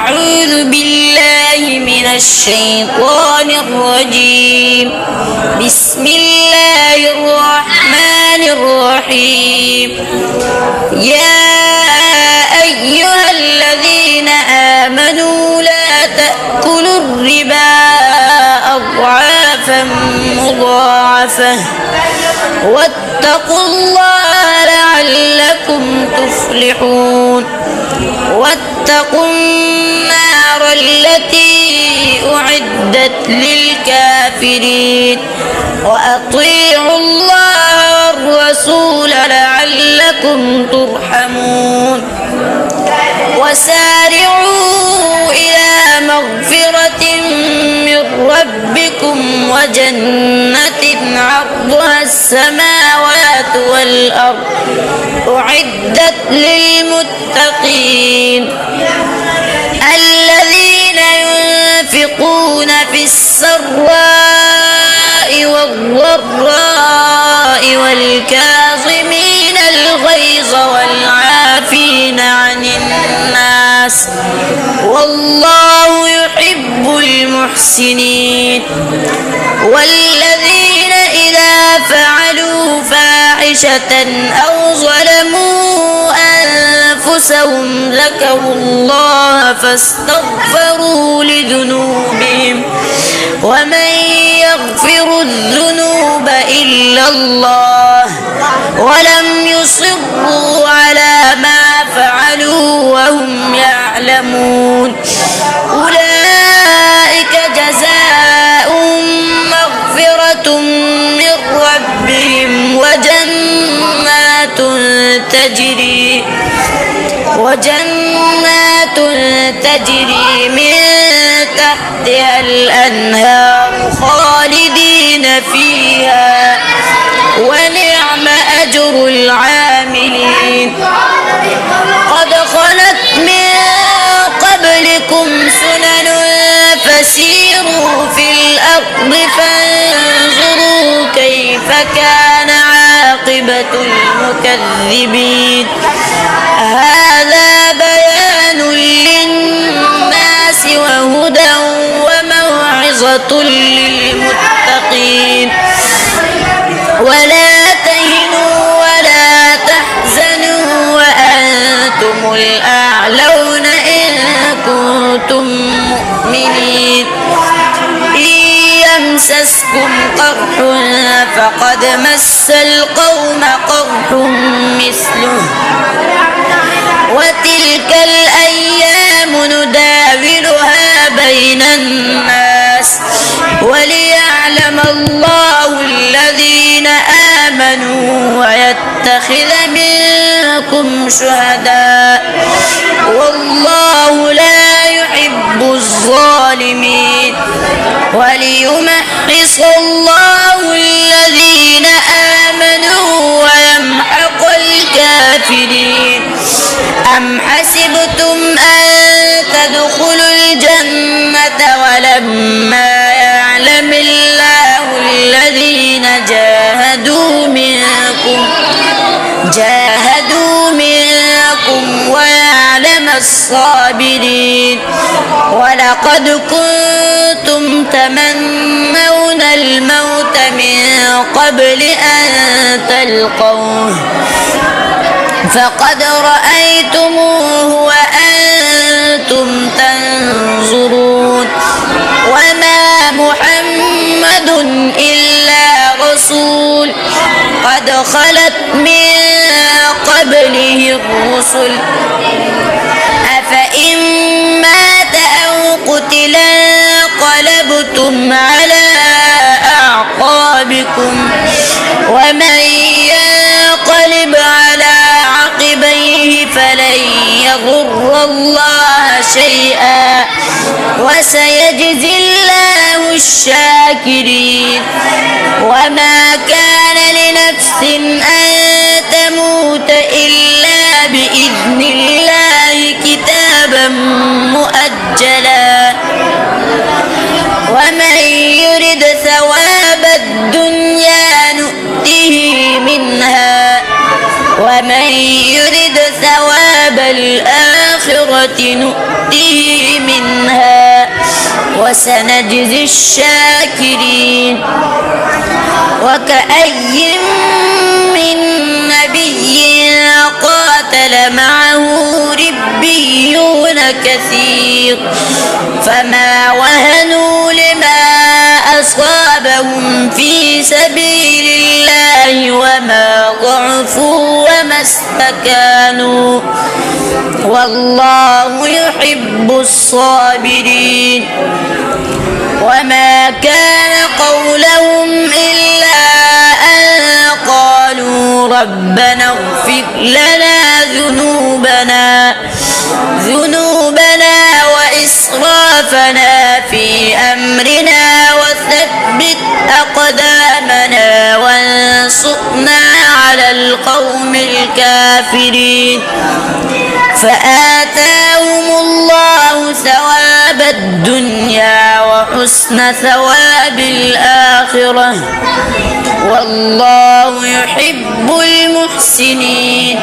أعوذ بالله من الشيطان الرجيم. بسم الله الرحمن الرحيم. يا أيها الذين آمنوا لا تأكلوا الربا أضعافا مضاعفة واتقوا الله لعلكم تفلحون. واتقوا النار التي أعدت للكافرين وأطيعوا الله والرسول لعلكم ترحمون. وسارعوا إلى مغفرة من ربكم وجنة عرضها السماوات والأرض أعدت للمتقين الذين ينفقون في السراء والضراء والكاظمين الغيظ والعافين عن الناس والله يحب المحسنين. والذين إذا فعلوا فاحشة أو ظلموا أنفسهم ذكروا الله فاستغفروا لذنوبهم ومن يغفر الذنوب إلا الله ولم يصروا على ما فعلوا وهم يعلمون أولئك جزاؤهم مغفرة من ربهم وجنات تجري من تحتها الأنهار خالدين فيها ونعم أجر العاملين. قد خلت من قبلكم سنن فسيروا في الأرض فانظروا كيف كان عاقبة المكذبين. هذا بيان للناس وهدى وموعظة للمتقين. ولا تهنوا ولا تحزنوا وأنتم الأعلون إن كنتم مؤمنين. إن يمسسكم قرح فقد مس القوم قرح مثله وتلك الأيام نداولها بين الناس وليعلم الله الذين آمنوا ويتخذ منكم شهداء والله لا يحب الظالمين. وليمحص الله الذين آمنوا ويمحق الكافرين. أم حسبتم أن تدخلوا الجنة ولما يعلم الله الذين جاهدوا منكم ويعلم الصابرين. ولقد كنتم تمنون الموت من قبل أن تلقوه فقد رأيتموه وأنتم تنظرون. وما محمد إلا رسول قد خلت من قبله الرسل أفإن مات أو قتل انقلبتم على أعقابكم ومن ينقلب على عقبيه فلن يضر الله شيئا وسيجزي الله الشاكرين. وما كان لنفس أن تموت إلا بإذن الله كتابا مؤجلا. ومن يرد ثواب الدنيا نؤته منها ومن يرد ثواب الآخرة الآخرة نؤته منها وسنجزي الشاكرين. وكأي من نبي قاتل معه ربيون كثير فما وهنوا لما أصابهم في سبيل الله وما ضعفوا وما استكانوا والله يحب الصابرين. وما كان قولهم إلا أن قالوا ربنا اغفر لنا ذنوبنا وإسرافنا في أمرنا وثبت أقدامنا وانصرنا على القوم الكافرين. فآتاهم الله ثواب الدنيا وحسن ثواب الآخرة والله يحب المحسنين.